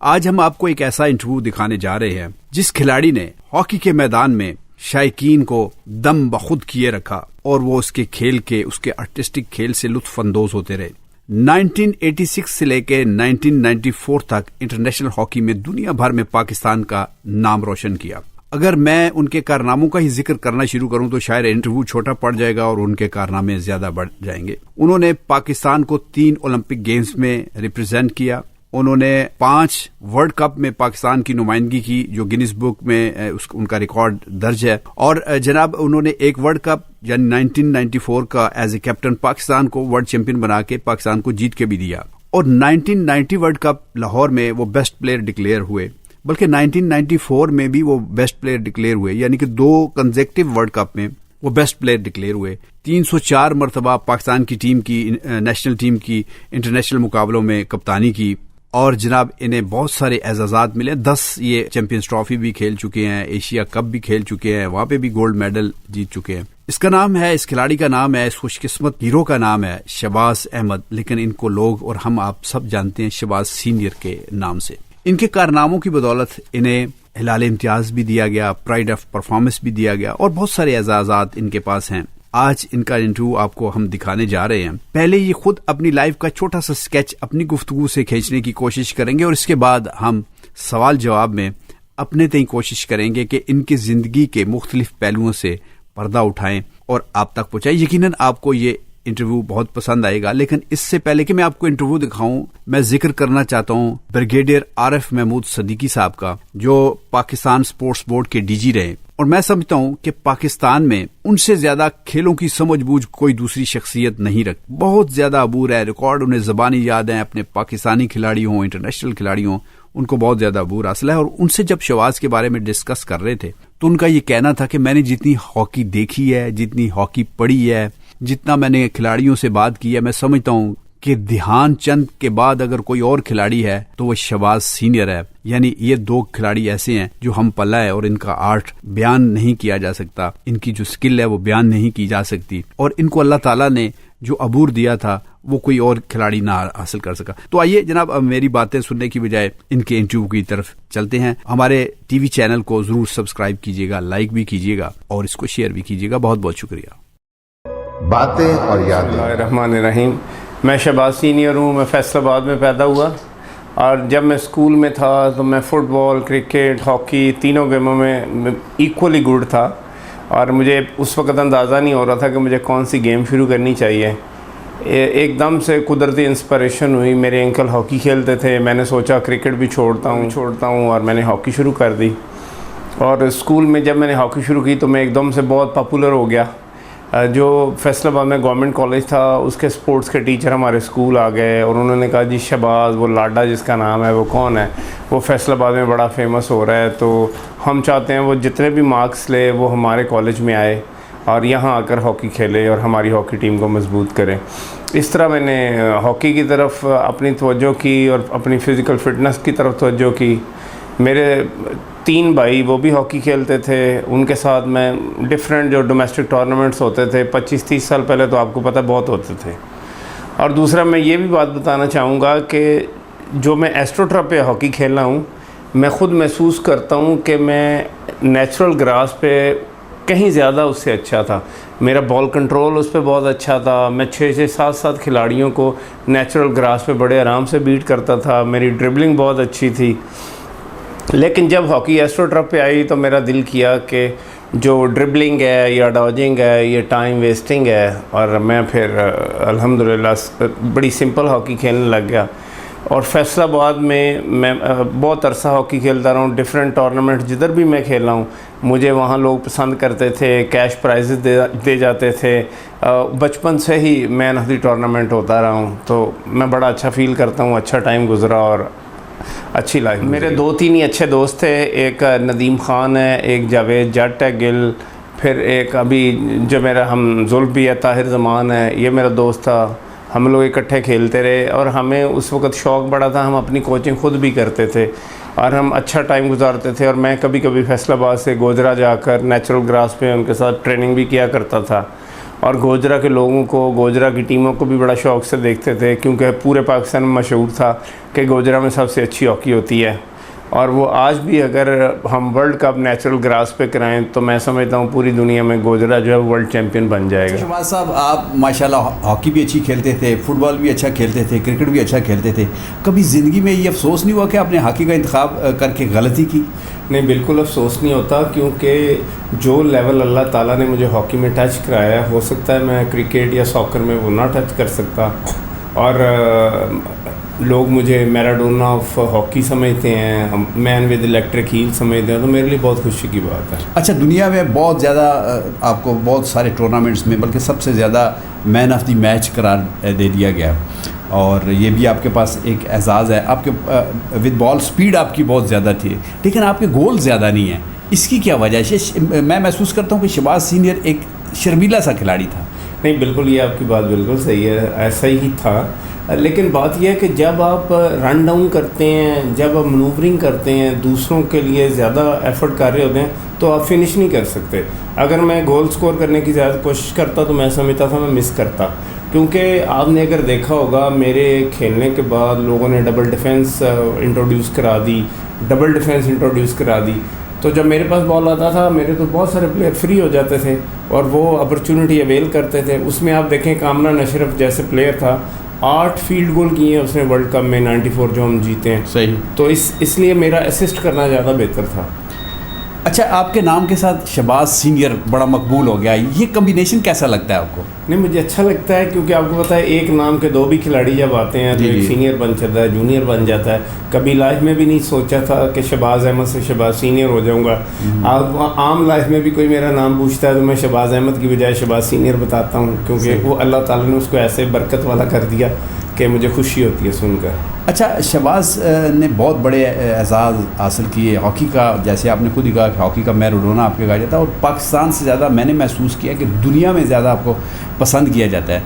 آج ہم آپ کو ایک ایسا انٹرویو دکھانے جا رہے ہیں جس کھلاڑی نے ہاکی کے میدان میں شائقین کو دم بخود کیے رکھا اور وہ اس کے کھیل کے اس کے آرٹسٹک کھیل سے لطف اندوز ہوتے رہے۔ 1986 سے لے کے 1994 تک انٹرنیشنل ہاکی میں دنیا بھر میں پاکستان کا نام روشن کیا۔ اگر میں ان کے کارناموں کا ہی ذکر کرنا شروع کروں تو شاید انٹرویو چھوٹا پڑ جائے گا اور ان کے کارنامے زیادہ بڑھ جائیں گے۔ انہوں نے پاکستان کو 3 اولمپک گیمز میں ریپرزینٹ کیا۔ انہوں نے 5 ورلڈ کپ میں پاکستان کی نمائندگی کی جو گینس بک میں ان کا ریکارڈ درج ہے، اور جناب انہوں نے ایک ورلڈ کپ یعنی 1994 کا ایز اے کیپٹن پاکستان کو ورلڈ چیمپئن بنا کے پاکستان کو جیت کے بھی دیا، اور 1990 ورلڈ کپ لاہور میں وہ بیسٹ پلیئر ڈکلیئر ہوئے، بلکہ 1994 میں بھی وہ بیسٹ پلیئر ڈکلیئر ہوئے، یعنی کہ 2 کنزیکٹو ورلڈ کپ میں وہ بیسٹ پلیئر ڈکلیئر ہوئے۔ 304 مرتبہ پاکستان کی ٹیم کی نیشنل ٹیم کی انٹرنیشنل مقابلوں میں کپتانی کی، اور جناب انہیں بہت سارے اعزازات ملے۔ 10 یہ چیمپئنز ٹرافی بھی کھیل چکے ہیں، ایشیا کپ بھی کھیل چکے ہیں، وہاں پہ بھی گولڈ میڈل جیت چکے ہیں۔ اس کا نام ہے، اس کھلاڑی کا نام ہے، اس خوش قسمت ہیرو کا نام ہے شہباز احمد، لیکن ان کو لوگ اور ہم آپ سب جانتے ہیں شہباز سینئر کے نام سے۔ ان کے کارناموں کی بدولت انہیں ہلال امتیاز بھی دیا گیا، پرائڈ آف پرفارمنس بھی دیا گیا، اور بہت سارے اعزازات ان کے پاس ہیں۔ آج ان کا انٹرویو آپ کو ہم دکھانے جا رہے ہیں۔ پہلے یہ خود اپنی لائف کا چھوٹا سا سکیچ اپنی گفتگو سے کھینچنے کی کوشش کریں گے، اور اس کے بعد ہم سوال جواب میں اپنے تئیں کوشش کریں گے کہ ان کی زندگی کے مختلف پہلوؤں سے پردہ اٹھائیں اور آپ تک پہنچائیں۔ یقیناً آپ کو یہ انٹرویو بہت پسند آئے گا، لیکن اس سے پہلے کہ میں آپ کو انٹرویو دکھاؤں، میں ذکر کرنا چاہتا ہوں بریگیڈیئر عارف محمود صدیقی صاحب کا، جو پاکستان سپورٹس بورڈ کے ڈی جی رہے، اور میں سمجھتا ہوں کہ پاکستان میں ان سے زیادہ کھیلوں کی سمجھ بوجھ کوئی دوسری شخصیت نہیں رکھتی۔ بہت زیادہ عبور ہے، ریکارڈ انہیں زبانی یاد ہیں، اپنے پاکستانی کھلاڑی ہوں، انٹرنیشنل کھلاڑی ہوں، ان کو بہت زیادہ عبور حاصل ہے۔ اور ان سے جب شہباز کے بارے میں ڈسکس کر رہے تھے تو ان کا یہ کہنا تھا کہ میں نے جتنی ہاکی دیکھی ہے، جتنی ہاکی پڑھی ہے، جتنا میں نے کھلاڑیوں سے بات کی ہے، میں سمجھتا ہوں کہ دھیان چند کے بعد اگر کوئی اور کھلاڑی ہے تو وہ شہباز سینئر ہے۔ یعنی یہ 2 کھلاڑی ایسے ہیں جو ہم پلا ہے، اور ان کا آرٹ بیان نہیں کیا جا سکتا، ان کی جو سکل ہے وہ بیان نہیں کی جا سکتی، اور ان کو اللہ تعالیٰ نے جو عبور دیا تھا وہ کوئی اور کھلاڑی نہ حاصل کر سکا۔ تو آئیے جناب، اب میری باتیں سننے کی بجائے ان کے انٹرویو کی طرف چلتے ہیں۔ ہمارے ٹی وی چینل کو ضرور سبسکرائب کیجیے گا، لائک بھی کیجیے گا، اور اس کو شیئر بھی کیجیے گا۔ بہت بہت شکریہ۔ باتیں اور یادیں۔ بسم اللہ الرحمن الرحیم۔ میں شہباز سینئر ہوں، میں فیصل آباد میں پیدا ہوا، اور جب میں اسکول میں تھا تو میں فٹ بال، کرکٹ، ہاکی تینوں گیموں میں ایکولی گڈ تھا، اور مجھے اس وقت اندازہ نہیں ہو رہا تھا کہ مجھے کون سی گیم شروع کرنی چاہیے۔ ایک دم سے قدرتی انسپریشن ہوئی، میرے انکل ہاکی کھیلتے تھے، میں نے سوچا کرکٹ بھی چھوڑتا ہوں، اور میں نے ہاکی شروع کر دی۔ اور اسکول میں جب میں نے ہاکی شروع کی تو میں ایک دم سے بہت پاپولر ہو گیا۔ جو فیصل آباد میں گورنمنٹ کالج تھا، اس کے سپورٹس کے ٹیچر ہمارے اسکول آ گئے، اور انہوں نے کہا جی شہباز، وہ لاڈا جس کا نام ہے وہ کون ہے؟ وہ فیصل آباد میں بڑا فیمس ہو رہا ہے، تو ہم چاہتے ہیں وہ جتنے بھی مارکس لے وہ ہمارے کالج میں آئے اور یہاں آ کر ہاکی کھیلے اور ہماری ہاکی ٹیم کو مضبوط کرے۔ اس طرح میں نے ہاکی کی طرف اپنی توجہ کی اور اپنی فزیکل فٹنس کی طرف توجہ کی۔ میرے 3 بھائی وہ بھی ہاکی کھیلتے تھے، ان کے ساتھ میں ڈفرینٹ جو ڈومیسٹک ٹورنامنٹس ہوتے تھے 25-30 سال پہلے تو آپ کو پتہ بہت ہوتے تھے۔ اور دوسرا میں یہ بھی بات بتانا چاہوں گا کہ جو میں ایسٹرو ٹرف پہ ہاکی کھیلا ہوں، میں خود محسوس کرتا ہوں کہ میں نیچرل گراس پہ کہیں زیادہ اس سے اچھا تھا۔ میرا بال کنٹرول اس پہ بہت اچھا تھا، میں 6-7 کھلاڑیوں کو نیچرل گراس پہ بڑے آرام سے بیٹ کرتا تھا، میری ڈربلنگ بہت اچھی تھی۔ لیکن جب ہاکی ایسٹرو ٹرف پہ آئی تو میرا دل کیا کہ جو ڈربلنگ ہے یا ڈاجنگ ہے یہ ٹائم ویسٹنگ ہے، اور میں پھر الحمدللہ بڑی سمپل ہاکی کھیلنے لگ گیا۔ اور فیصل آباد میں بہت عرصہ ہاکی کھیلتا رہا ہوں، ڈفرینٹ ٹورنامنٹ جدھر بھی میں کھیلا ہوں مجھے وہاں لوگ پسند کرتے تھے، کیش پرائزز دے جاتے تھے۔ بچپن سے ہی مین آف دی ٹورنامنٹ ہوتا رہا ہوں، تو میں بڑا اچھا فیل کرتا ہوں، اچھا ٹائم گزرا اور اچھی لائف۔ میرے 2-3 ہی اچھے دوست تھے، ایک ندیم خان ہے، ایک جاوید جٹ ہے گل، پھر ایک ابھی جو میرا ہم زلف بھی ہے طاہر زمان ہے، یہ میرا دوست تھا۔ ہم لوگ اکٹھے کھیلتے رہے، اور ہمیں اس وقت شوق بڑا تھا، ہم اپنی کوچنگ خود بھی کرتے تھے اور ہم اچھا ٹائم گزارتے تھے۔ اور میں کبھی کبھی فیصل آباد سے گوجرا جا کر نیچرل گراس پہ ان کے ساتھ ٹریننگ بھی کیا کرتا تھا۔ اور گوجرا کے لوگوں کو, گوجرا کی ٹیموں کو بھی بڑا شوق سے دیکھتے تھے, کیونکہ پورے پاکستان میں مشہور تھا کہ گوجرا میں سب سے اچھی ہاکی ہوتی ہے. اور وہ آج بھی اگر ہم ورلڈ کپ نیچرل گراس پہ کرائیں تو میں سمجھتا ہوں پوری دنیا میں گوجرا جو ہے ورلڈ چیمپئن بن جائے گا. شہباز صاحب, آپ ماشاءاللہ ہاکی بھی اچھی کھیلتے تھے, فٹ بال بھی اچھا کھیلتے تھے, کرکٹ بھی اچھا کھیلتے تھے. کبھی زندگی میں یہ افسوس نہیں ہوا کہ آپ نے ہاکی کا انتخاب کر کے غلطی کی؟ نہیں, بالکل افسوس نہیں ہوتا, کیونکہ جو لیول اللہ تعالیٰ نے مجھے ہاکی میں ٹچ کرایا ہے, ہو سکتا ہے میں کرکٹ یا ساکر میں وہ نہ ٹچ کر سکتا, اور لوگ مجھے میراڈونا آف ہاکی سمجھتے ہیں, مین ود الیکٹرک ہیل سمجھتے ہیں, تو میرے لیے بہت خوشی کی بات ہے. اچھا, دنیا میں بہت زیادہ آپ کو بہت سارے ٹورنامنٹس میں بلکہ سب سے زیادہ مین آف دی میچ قرار دے دیا گیا, اور یہ بھی آپ کے پاس ایک اعزاز ہے. آپ کے ود بال سپیڈ آپ کی بہت زیادہ تھی, لیکن آپ کے گول زیادہ نہیں ہیں. اس کی کیا وجہ ہے؟ میں محسوس کرتا ہوں کہ شہباز سینئر ایک شرمیلا سا کھلاڑی تھا. نہیں, بالکل یہ آپ کی بات بالکل صحیح ہے, ایسا ہی تھا. لیکن بات یہ ہے کہ جب آپ رن ڈاؤن کرتے ہیں, جب آپ منوورنگ کرتے ہیں, دوسروں کے لیے زیادہ ایفرٹ کر رہے ہوتے ہیں, تو آپ فنش نہیں کر سکتے. اگر میں گول سکور کرنے کی زیادہ کوشش کرتا تو میں سمجھتا تھا میں مس کرتا, کیونکہ آپ نے اگر دیکھا ہوگا میرے کھیلنے کے بعد لوگوں نے ڈبل ڈیفینس انٹروڈیوس کرا دی. تو جب میرے پاس بال آتا تھا, میرے تو بہت سارے پلیئر فری ہو جاتے تھے اور وہ اپرچونٹی اویل کرتے تھے. اس میں آپ دیکھیں کامران اشرف جیسے پلیئر تھا, 8 فیلڈ گول کیے ہیں اس نے ورلڈ کپ میں 94 جو ہم جیتے ہیں. صحیح. تو اس لیے میرا اسسٹ کرنا زیادہ بہتر تھا. اچھا, آپ کے نام کے ساتھ شہباز سینئر بڑا مقبول ہو گیا, یہ کمبینیشن کیسا لگتا ہے آپ کو؟ نہیں, مجھے اچھا لگتا ہے, کیونکہ آپ کو پتہ ہے ایک نام کے 2 بھی کھلاڑی جب آتے ہیں تو ایک سینئر بن جاتا ہے, جونیئر بن جاتا ہے. کبھی لائف میں بھی نہیں سوچا تھا کہ شہباز احمد سے شہباز سینئر ہو جاؤں گا. عام لائف میں بھی کوئی میرا نام پوچھتا ہے تو میں شہباز احمد کی بجائے شہباز سینئر بتاتا ہوں, کیونکہ وہ اللہ تعالیٰ نے اس کو ایسے برکت والا کر دیا کہ مجھے خوشی ہوتی ہے سن کر. اچھا, شہباز نے بہت بڑے اعزاز حاصل کیے ہاکی کا, جیسے آپ نے خود ہی کہا کہ ہاکی کا میراڈونا آپ کے کہا جاتا ہے, اور پاکستان سے زیادہ میں نے محسوس کیا کہ دنیا میں زیادہ آپ کو پسند کیا جاتا ہے.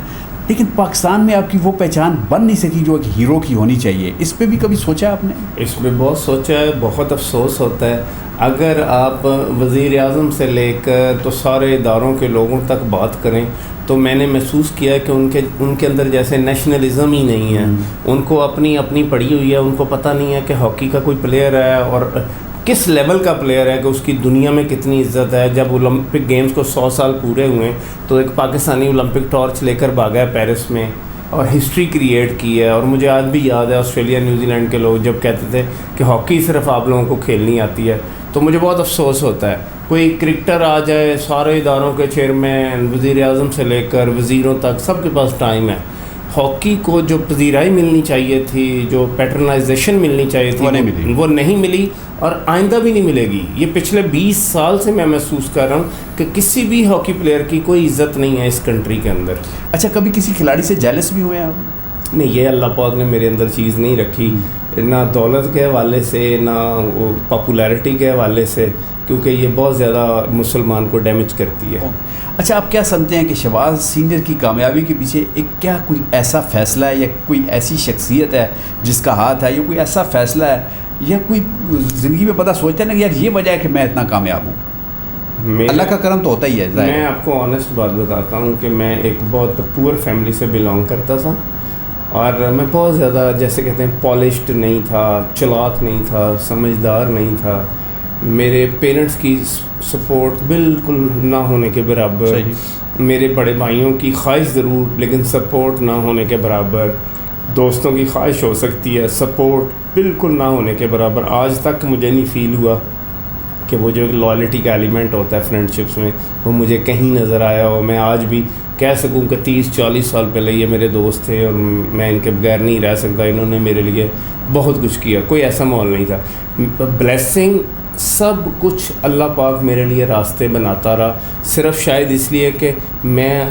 لیکن پاکستان میں آپ کی وہ پہچان بن نہیں سکی جو ایک ہیرو کی ہونی چاہیے. اس پہ بھی کبھی سوچا آپ نے؟ اس پہ بہت سوچا ہے, بہت افسوس ہوتا ہے. اگر آپ وزیر اعظم سے لے کر تو سارے اداروں کے لوگوں تک بات کریں تو میں نے محسوس کیا کہ ان کے اندر جیسے نیشنلزم ہی نہیں ہے. ان کو اپنی پڑی ہوئی ہے, ان کو پتہ نہیں ہے کہ ہاکی کا کوئی پلیئر ہے اور کس لیول کا پلیئر ہے, کہ اس کی دنیا میں کتنی عزت ہے. جب اولمپک گیمز کو 100 سال پورے ہوئے تو ایک پاکستانی اولمپک ٹارچ لے کر بھاگا ہے پیرس میں اور ہسٹری کریٹ کی ہے. اور مجھے آج بھی یاد ہے آسٹریلیا نیوزی لینڈ کے لوگ جب کہتے تھے کہ ہاکی صرف آپ لوگوں کو کھیلنی آتی ہے, تو مجھے بہت افسوس ہوتا ہے. کوئی کرکٹر آ جائے, سارے اداروں کے چیئرمین, وزیر اعظم سے لے کر وزیروں تک سب کے پاس ٹائم ہے. ہاکی کو جو پذیرائی ملنی چاہیے تھی, جو پیٹرنائزیشن ملنی چاہیے تھی, وہ نہیں ملی اور آئندہ بھی نہیں ملے گی. یہ پچھلے 20 سال سے میں محسوس کر رہا ہوں کہ کسی بھی ہاکی پلیئر کی کوئی عزت نہیں ہے اس کنٹری کے اندر. اچھا, کبھی کسی کھلاڑی سے جیلس بھی ہوئے آپ؟ نہیں, یہ اللہ پاک نے میرے اندر چیز نہیں رکھی, نہ دولت کے حوالے سے نہ وہ پاپولیرٹی کے حوالے سے, کیونکہ یہ بہت زیادہ مسلمان کو ڈیمیج کرتی ہے. اچھا, آپ کیا سمجھتے ہیں کہ شہباز سینئر کی کامیابی کے پیچھے ایک کیا کوئی ایسا فیصلہ ہے یا کوئی ایسی شخصیت ہے جس کا ہاتھ ہے, یا کوئی ایسا فیصلہ ہے یا کوئی زندگی میں پتہ سوچتا ہے نا کہ یار یہ وجہ ہے کہ میں اتنا کامیاب ہوں؟ اللہ کا کرم تو ہوتا ہی ہے. میں آپ کو آنیسٹ بات بتاتا ہوں کہ میں ایک بہت پور فیملی سے بلانگ کرتا تھا, اور میں بہت زیادہ جیسے کہتے ہیں پالشڈ نہیں تھا, چلاک نہیں تھا, سمجھدار نہیں تھا. میرے پیرنٹس کی سپورٹ بالکل نہ ہونے کے برابر, میرے بڑے بھائیوں کی خواہش ضرور لیکن سپورٹ نہ ہونے کے برابر, دوستوں کی خواہش ہو سکتی ہے, سپورٹ بالکل نہ ہونے کے برابر. آج تک مجھے نہیں فیل ہوا کہ وہ جو لائلٹی کا ایلیمنٹ ہوتا ہے فرینڈ شپس میں وہ مجھے کہیں نظر آیا ہو. میں آج بھی کہہ سکوں کہ 30-40 سال پہلے یہ میرے دوست تھے اور میں ان کے بغیر نہیں رہ سکتا, انہوں نے میرے لیے بہت کچھ کیا. کوئی ایسا ماحول نہیں تھا. بلیسنگ سب کچھ اللہ پاک میرے لیے راستے بناتا رہا, صرف شاید اس لیے کہ میں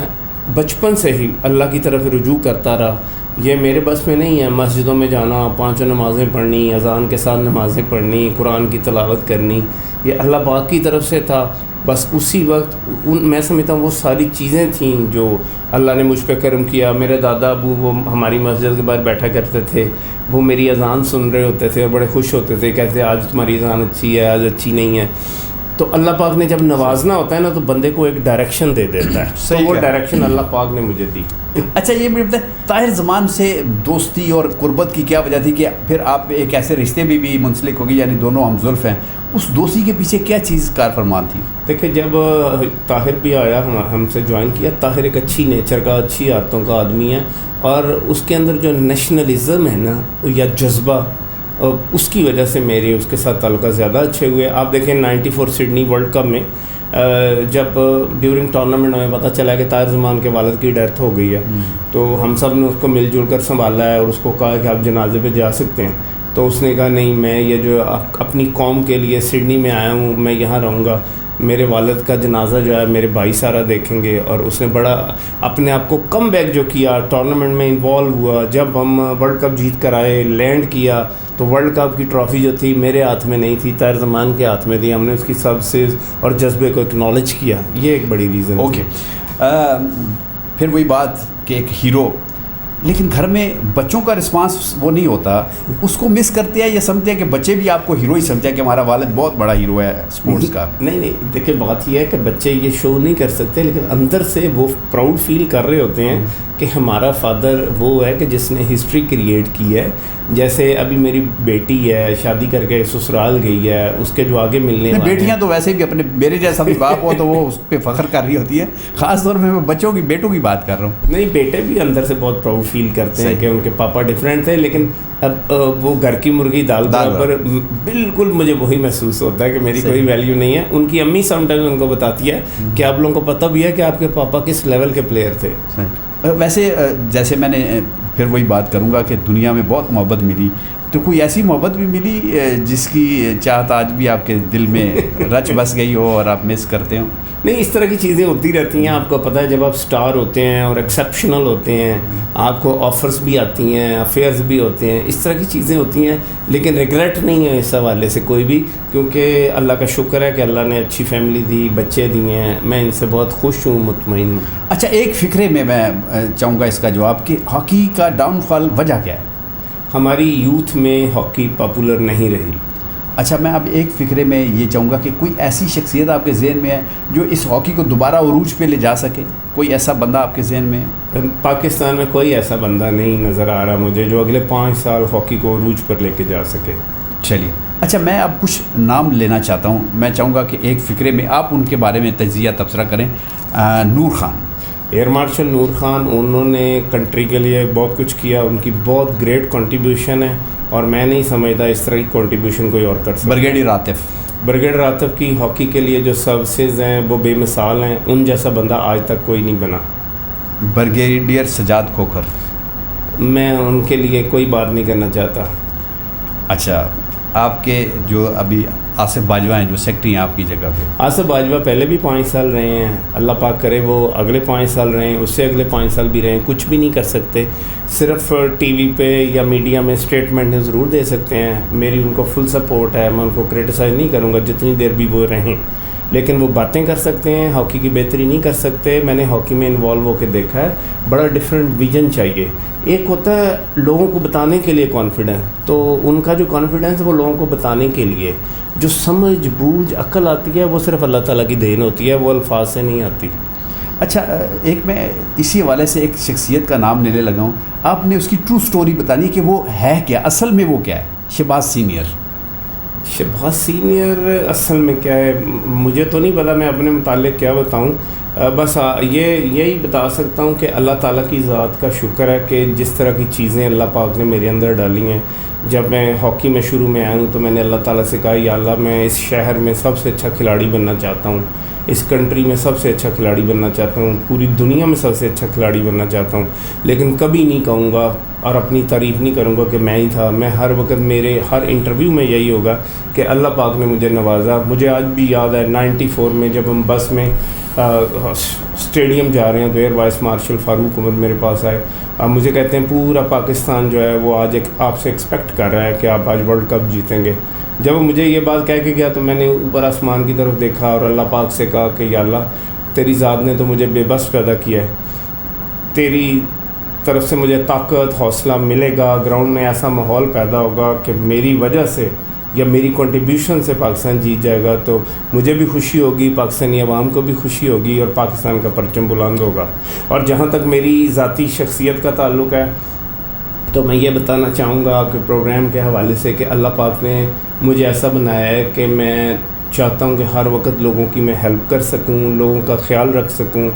بچپن سے ہی اللہ کی طرف رجوع کرتا رہا. یہ میرے بس میں نہیں ہے مسجدوں میں جانا, 5 نمازیں پڑھنی, اذان کے ساتھ نمازیں پڑھنی, قرآن کی تلاوت کرنی, یہ اللہ پاک کی طرف سے تھا. بس اسی وقت میں سمجھتا ہوں وہ ساری چیزیں تھیں جو اللہ نے مجھ پہ کرم کیا. میرے دادا ابو وہ ہماری مسجد کے باہر بیٹھا کرتے تھے, وہ میری اذان سن رہے ہوتے تھے اور بڑے خوش ہوتے تھے, کہتے آج تمہاری اذان اچھی ہے, آج اچھی نہیں ہے. تو اللہ پاک نے جب نوازنا ہوتا ہے نا تو بندے کو ایک ڈائریکشن دے دیتا ہے. تو وہ ڈائریکشن اللہ پاک نے مجھے دی. اچھا یہ مجھے بتائیں, طاہر زمان سے دوستی اور قربت کی کیا وجہ تھی کہ پھر آپ ایک ایسے رشتے میں بھی منسلک ہو گئی, یعنی دونوں ہمزلف ہیں, اس دوستی کے پیچھے کیا چیز کار فرمان تھی؟ دیکھیں جب طاہر بھی آیا ہم سے جوائن کیا, طاہر ایک اچھی نیچر کا, اچھی عادتوں کا آدمی ہے, اور اس کے اندر جو نیشنلزم ہے نا یا جذبہ, اس کی وجہ سے میرے اس کے ساتھ تعلقات زیادہ اچھے ہوئے. آپ دیکھیں 94 سڈنی ورلڈ کپ میں جب ڈیورنگ ٹورنامنٹ ہمیں پتہ چلا کہ طاہر زمان کے والد کی ڈیتھ ہو گئی ہے, تو ہم سب نے اس کو مل جل کر سنبھالا ہے اور اس کو کہا کہ آپ جنازے پہ جا سکتے ہیں. تو اس نے کہا نہیں, میں یہ جو اپنی قوم کے لیے سڈنی میں آیا ہوں, میں یہاں رہوں گا, میرے والد کا جنازہ جو ہے میرے بھائی سارا دیکھیں گے. اور اس نے بڑا اپنے آپ کو کم بیک جو کیا, ٹورنامنٹ میں انوالو ہوا. جب ہم ورلڈ کپ جیت کر آئے, لینڈ کیا, تو ورلڈ کپ کی ٹرافی جو تھی میرے ہاتھ میں نہیں تھی, طاہر زمان کے ہاتھ میں تھی. ہم نے اس کی سروسز اور جذبے کو اکنالج کیا, یہ ایک بڑی ریزن. اوکے, پھر وہی بات کہ ایک ہیرو, لیکن گھر میں بچوں کا رسپانس وہ نہیں ہوتا, اس کو مس کرتے ہیں یا سمجھتے ہیں کہ بچے بھی آپ کو ہیرو ہی سمجھتے ہیں کہ ہمارا والد بہت بڑا ہیرو ہے اسپورٹس کا؟ نہیں, دیکھیں بات یہ ہے کہ بچے یہ شو نہیں کر سکتے, لیکن اندر سے وہ پراؤڈ فیل کر رہے ہوتے ہیں کہ ہمارا فادر وہ ہے کہ جس نے ہسٹری کریٹ کی ہے. جیسے ابھی میری بیٹی ہے, شادی کر کے سسرال گئی ہے, اس کے جو آگے ملنے والے بیٹیاں تو ویسے بھی اپنے, میرے جیسا بھی باپ ہو تو وہ اس پہ فخر کر رہی ہوتی ہے. خاص طور میں بچوں کی, بیٹوں کی بات کر رہا ہوں. نہیں, بیٹے بھی اندر سے بہت پراؤڈ فیل کرتے ہیں کہ ان کے پاپا ڈفرینٹ تھے, لیکن اب وہ گھر کی مرغی دال برابر, بالکل مجھے وہی محسوس ہوتا ہے کہ میری کوئی ویلیو نہیں ہے. ان کی امی سم ٹائم ان کو بتاتی ہے کہ آپ لوگوں کو پتہ بھی ہے کہ آپ کے پاپا کس لیول کے پلیئر تھے. ویسے جیسے میں نے پھر وہی بات کروں گا کہ دنیا میں بہت محبت ملی, تو کوئی ایسی محبت بھی ملی جس کی چاہت آج بھی آپ کے دل میں رچ بس گئی ہو اور آپ مس کرتے ہو؟ نہیں, اس طرح کی چیزیں ہوتی رہتی ہیں. آپ کو پتہ ہے جب آپ سٹار ہوتے ہیں اور ایکسیپشنل ہوتے ہیں, آپ کو آفرز بھی آتی ہیں, افیئرز بھی ہوتے ہیں, اس طرح کی چیزیں ہوتی ہیں, لیکن ریگریٹ نہیں ہے اس حوالے سے کوئی بھی, کیونکہ اللہ کا شکر ہے کہ اللہ نے اچھی فیملی دی, بچے دیے ہیں, میں ان سے بہت خوش ہوں, مطمئن ہوں. اچھا, ایک فکرے میں چاہوں گا اس کا جواب کہ ہاکی کا ڈاؤن فال وجہ کیا ہے؟ ہماری یوتھ میں ہاکی پاپولر نہیں رہی. اچھا, میں اب ایک فکرے میں یہ چاہوں گا کہ کوئی ایسی شخصیت آپ کے ذہن میں ہے جو اس ہاکی کو دوبارہ عروج پہ لے جا سکے, کوئی ایسا بندہ آپ کے ذہن میں ہے؟ پاکستان میں کوئی ایسا بندہ نہیں نظر آ رہا مجھے جو اگلے 5 سال ہاکی کو عروج پر لے کے جا سکے. چلیے, اچھا میں اب کچھ نام لینا چاہتا ہوں. میں چاہوں گا کہ ایک فکرے میں آپ ان کے بارے میں تجزیہ تبصرہ کریں. نور خان, ایئر مارشل نور خان, انہوں نے کنٹری کے لیے بہت کچھ کیا, ان کی بہت گریٹ کنٹریبیوشن ہے, اور میں نہیں سمجھتا اس طرح کی کنٹریبیوشن کوئی اور کر سکتا. برگیڈیئر راتف کی ہاکی کے لیے جو سروسز ہیں وہ بے مثال ہیں, ان جیسا بندہ آج تک کوئی نہیں بنا. برگیڈیئر سجاد کھوکھر, میں ان کے لیے کوئی بات نہیں کرنا چاہتا. اچھا, آپ کے جو ابھی آصف باجوہ ہیں جو سیکٹری ہیں آپ کی جگہ پہ؟ آصف باجوہ پہلے بھی 5 سال رہے ہیں, اللہ پاک کرے وہ اگلے 5 سال رہے ہیں, اس سے اگلے 5 سال بھی رہے ہیں. کچھ بھی نہیں کر سکتے, صرف ٹی وی پہ یا میڈیا میں اسٹیٹمنٹ ضرور دے سکتے ہیں. میری ان کو فل سپورٹ ہے, میں ان کو کرٹیسائز نہیں کروں گا جتنی دیر بھی وہ رہیں, لیکن وہ باتیں کر سکتے ہیں, ہاکی کی بہتری نہیں کر سکتے. میں نے ہاکی میں انوالو ہو کے دیکھا ہے, بڑا ڈفرینٹ ویژن چاہیے. ایک ہوتا ہے لوگوں کو بتانے کے لیے کانفیڈنس, تو ان کا جو کانفیڈنس ہے وہ لوگوں کو بتانے کے لیے, جو سمجھ بوجھ عقل آتی ہے وہ صرف اللہ تعالیٰ کی دین ہوتی ہے, وہ الفاظ سے نہیں آتی. اچھا, ایک میں اسی حوالے سے ایک شخصیت کا نام لینے لگا ہوں. آپ نے اس کی ٹرو سٹوری بتانی کہ وہ ہے کیا, اصل میں وہ کیا ہے. شہباز سینئر. شہباز سینئر اصل میں کیا ہے مجھے تو نہیں پتا, میں اپنے متعلق کیا بتاؤں. بس یہی بتا سکتا ہوں کہ اللہ تعالیٰ کی ذات کا شکر ہے کہ جس طرح کی چیزیں اللہ پاک نے میرے اندر ڈالی ہیں. جب میں ہاکی میں شروع میں آیا ہوں تو میں نے اللہ تعالیٰ سے کہا, یا اللہ میں اس شہر میں سب سے اچھا کھلاڑی بننا چاہتا ہوں, اس کنٹری میں سب سے اچھا کھلاڑی بننا چاہتا ہوں, پوری دنیا میں سب سے اچھا کھلاڑی بننا چاہتا ہوں. لیکن کبھی نہیں کہوں گا اور اپنی تعریف نہیں کروں گا کہ میں ہی تھا. میں ہر وقت میرے ہر انٹرویو میں یہی ہوگا کہ اللہ پاک نے مجھے نوازا. مجھے آج بھی یاد ہے 94 میں جب ہم بس میں اسٹیڈیم جا رہے ہیں تو ایئر وائس مارشل فاروق عمر میرے پاس آئے. مجھے کہتے ہیں پورا پاکستان جو ہے وہ آج آپ سے ایکسپیکٹ کر رہا ہے کہ آپ آج ورلڈ کپ جیتیں گے. جب مجھے یہ بات کہہ کے گیا تو میں نے اوپر آسمان کی طرف دیکھا اور اللہ پاک سے کہا کہ یا اللہ تیری ذات نے تو مجھے بے بس پیدا کیا ہے, تیری طرف سے مجھے طاقت حوصلہ ملے گا, گراؤنڈ میں ایسا ماحول پیدا ہوگا کہ میری وجہ سے یا میری کنٹریبیوشن سے پاکستان جیت جائے گا تو مجھے بھی خوشی ہوگی, پاکستانی عوام کو بھی خوشی ہوگی اور پاکستان کا پرچم بلند ہوگا. اور جہاں تک میری ذاتی شخصیت کا تعلق ہے تو میں یہ بتانا چاہوں گا کہ پروگرام کے حوالے سے کہ اللہ پاک نے مجھے ایسا بنایا ہے کہ میں چاہتا ہوں کہ ہر وقت لوگوں کی میں ہیلپ کر سکوں, لوگوں کا خیال رکھ سکوں,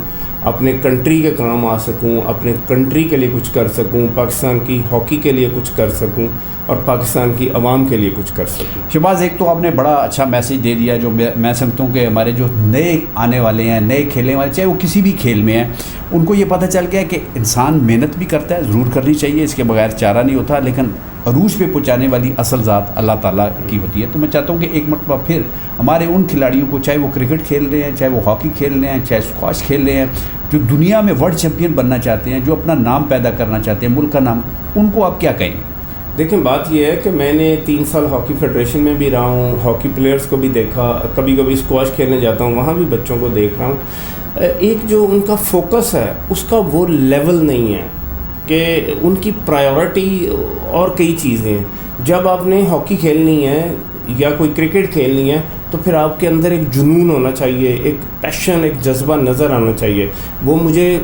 اپنے کنٹری کے کام آ سکوں, اپنے کنٹری کے لیے کچھ کر سکوں, پاکستان کی ہاکی کے لیے کچھ کر سکوں اور پاکستان کی عوام کے لیے کچھ کر سکوں. شہباز, ایک تو آپ نے بڑا اچھا میسیج دے دیا جو میں سمجھتا ہوں کہ ہمارے جو نئے آنے والے ہیں, نئے کھیلنے والے, چاہے وہ کسی بھی کھیل میں ہیں, ان کو یہ پتہ چل گیا کہ انسان محنت بھی کرتا ہے, ضرور کرنی چاہیے, اس کے بغیر چارہ نہیں ہوتا, لیکن عروج پہ پہنچانے والی اصل ذات اللہ تعالیٰ کی ہوتی ہے. تو میں چاہتا ہوں کہ ایک مرتبہ پھر ہمارے ان کھلاڑیوں کو, چاہے وہ کرکٹ کھیل رہے ہیں, چاہے وہ ہاکی کھیل رہے ہیں, چاہے اسکواش کھیل رہے ہیں, جو دنیا میں ورلڈ چیمپئن بننا چاہتے ہیں, جو اپنا نام پیدا کرنا چاہتے ہیں, ملک کا نام, ان کو آپ کیا کہیں گے؟ دیکھیں, بات یہ ہے کہ میں نے 3 سال ہاکی فیڈریشن میں بھی رہا ہوں, ہاکی پلیئرز کو بھی دیکھا, کبھی کبھی اسکواش کھیلنے جاتا ہوں, وہاں بھی بچوں کو دیکھ رہا ہوں. ایک جو ان کا فوکس ہے اس کا وہ لیول نہیں ہے کہ ان کی پرائیورٹی اور کئی چیزیں ہیں. جب آپ نے ہاکی کھیلنی ہے یا کوئی کرکٹ کھیلنی ہے تو پھر آپ کے اندر ایک جنون ہونا چاہیے, ایک پیشن, ایک جذبہ نظر آنا چاہیے. وہ مجھے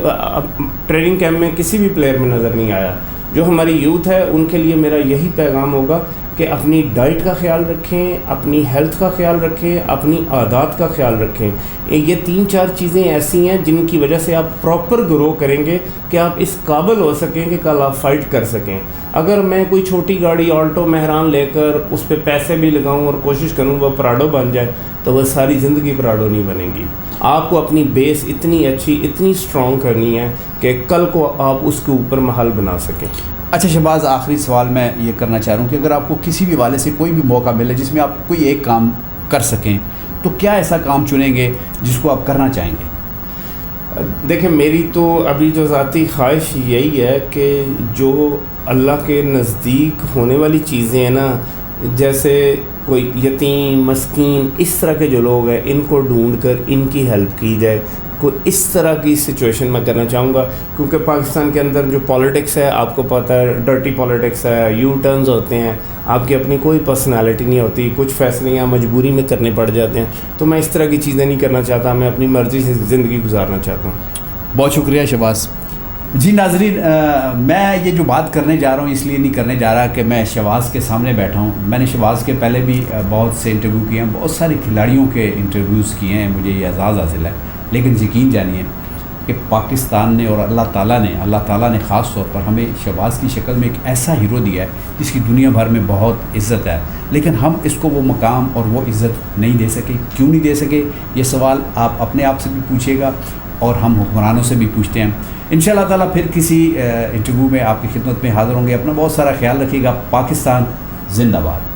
ٹریننگ کیمپ میں کسی بھی پلیئر میں نظر نہیں آیا. جو ہماری یوتھ ہے ان کے لیے میرا یہی پیغام ہوگا کہ اپنی ڈائٹ کا خیال رکھیں, اپنی ہیلتھ کا خیال رکھیں, اپنی عادات کا خیال رکھیں. یہ 3-4 چیزیں ایسی ہیں جن کی وجہ سے آپ پراپر گرو کریں گے کہ آپ اس قابل ہو سکیں کہ کل آپ فائٹ کر سکیں. اگر میں کوئی چھوٹی گاڑی آلٹو مہران لے کر اس پہ پیسے بھی لگاؤں اور کوشش کروں وہ پراڈو بن جائے تو وہ ساری زندگی پراڈو نہیں بنے گی. آپ کو اپنی بیس اتنی اچھی, اتنی اسٹرانگ کرنی ہے کہ کل کو آپ اس کے اوپر محل بنا سکیں. اچھا شہباز, آخری سوال میں یہ کرنا چاہ رہا ہوں کہ اگر آپ کو کسی بھی والے سے کوئی بھی موقع ملے جس میں آپ کوئی ایک کام کر سکیں تو کیا ایسا کام چنیں گے جس کو آپ کرنا چاہیں گے؟ دیکھیں, میری تو ابھی جو ذاتی خواہش یہی ہے کہ جو اللہ کے نزدیک ہونے والی چیزیں ہیں نا, جیسے کوئی یتیم, مسکین, اس طرح کے جو لوگ ہیں ان کو ڈھونڈ کر ان کی ہیلپ کی جائے. کوئی اس طرح کی سچویشن میں کرنا چاہوں گا کیونکہ پاکستان کے اندر جو پالیٹکس ہے آپ کو پتہ ہے, ڈرٹی پالیٹکس ہے, یو ٹرنز ہوتے ہیں, آپ کی اپنی کوئی پرسنالٹی نہیں ہوتی, کچھ فیصلے یہاں مجبوری میں کرنے پڑ جاتے ہیں. تو میں اس طرح کی چیزیں نہیں کرنا چاہتا, میں اپنی مرضی سے زندگی گزارنا چاہتا ہوں. بہت شکریہ شہباز. جی ناظرین, میں یہ جو بات کرنے جا رہا ہوں اس لیے نہیں کرنے جا رہا کہ میں شہباز کے سامنے بیٹھا ہوں. میں نے شہباز کے پہلے بھی بہت سے انٹرویو کیے ہیں, بہت سارے کھلاڑیوں کے انٹرویوز کیے ہیں, مجھے یہ اعزاز حاصل ہے. لیکن یقین جانیے کہ پاکستان نے اور اللہ تعالیٰ نے خاص طور پر ہمیں شہباز کی شکل میں ایک ایسا ہیرو دیا ہے جس کی دنیا بھر میں بہت عزت ہے, لیکن ہم اس کو وہ مقام اور وہ عزت نہیں دے سکے. کیوں نہیں دے سکے, یہ سوال آپ اپنے آپ سے بھی پوچھیے گا اور ہم حکمرانوں سے بھی پوچھتے ہیں. انشاءاللہ تعالیٰ پھر کسی انٹرویو میں آپ کی خدمت میں حاضر ہوں گے. اپنا بہت سارا خیال رکھیے گا. پاکستان زندہ باد.